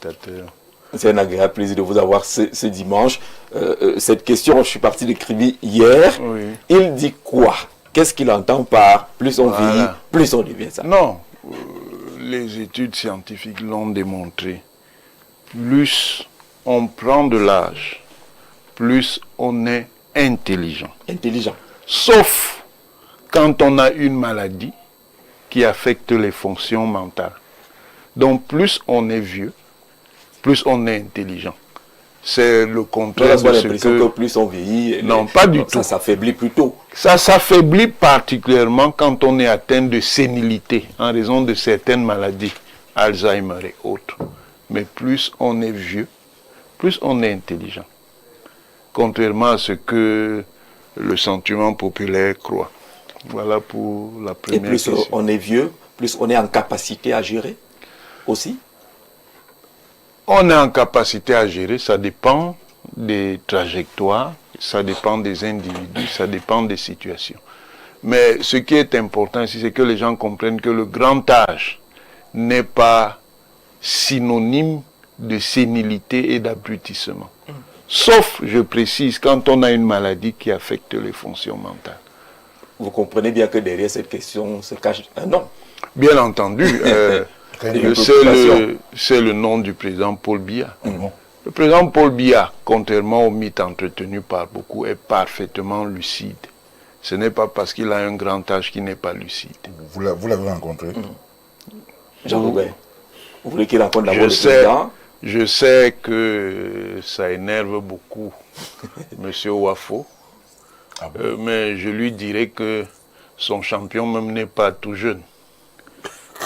téléspectateurs. C'est un agréable plaisir de vous avoir ce dimanche. Cette question, je suis parti d'écrire hier. Oui. Il dit quoi? Qu'est-ce qu'il entend par plus on vieillit, plus on devient ça? Non, les études scientifiques l'ont démontré. Plus on prend de l'âge, plus on est intelligent. Intelligent. Sauf quand on a une maladie qui affecte les fonctions mentales. Donc plus on est vieux, plus on est intelligent. C'est le contraire de ce que plus on vieillit, non, pas du tout. Ça s'affaiblit plutôt. Ça s'affaiblit particulièrement quand on est atteint de sénilité en raison de certaines maladies, Alzheimer et autres. Mais plus on est vieux, plus on est intelligent. Contrairement à ce que le sentiment populaire croit. Voilà pour la première question. Et plus on est vieux, plus on est en capacité à gérer aussi? On est en capacité à gérer, ça dépend des trajectoires, ça dépend des individus, ça dépend des situations. Mais ce qui est important ici, c'est que les gens comprennent que le grand âge n'est pas synonyme de sénilité et d'abrutissement. Sauf, je précise, quand on a une maladie qui affecte les fonctions mentales. Vous comprenez bien que derrière cette question se cache un nom. Bien entendu. C'est le nom du président Paul Biya. Le président Paul Biya, contrairement au mythe entretenu par beaucoup, est parfaitement lucide. Ce n'est pas parce qu'il a un grand âge qu'il n'est pas lucide. Vous l'avez rencontré? Jean-Robert, vous voulez qu'il rencontre d'abord le président? Je sais que ça énerve beaucoup M. Ouafo, mais je lui dirais que son champion même n'est pas tout jeune.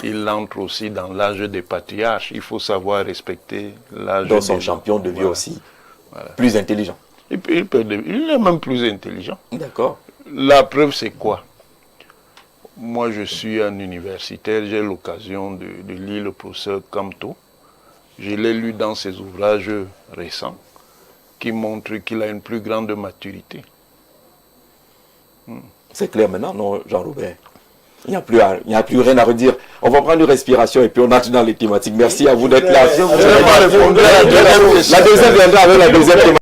Il entre aussi dans l'âge des patriarches. Il faut savoir respecter l'âge. Donc son champion devient aussi plus intelligent. Il est même plus intelligent. D'accord. La preuve, c'est quoi? Moi, je suis un universitaire. J'ai l'occasion de lire le professeur Kamto. Je l'ai lu dans ses ouvrages récents qui montrent qu'il a une plus grande maturité. C'est clair maintenant, non, Jean-Robert? Il n'y a plus rien à redire. On va prendre une respiration et puis on entre dans les thématiques. Merci à vous d'être là. La deuxième viendra avec la deuxième thématique.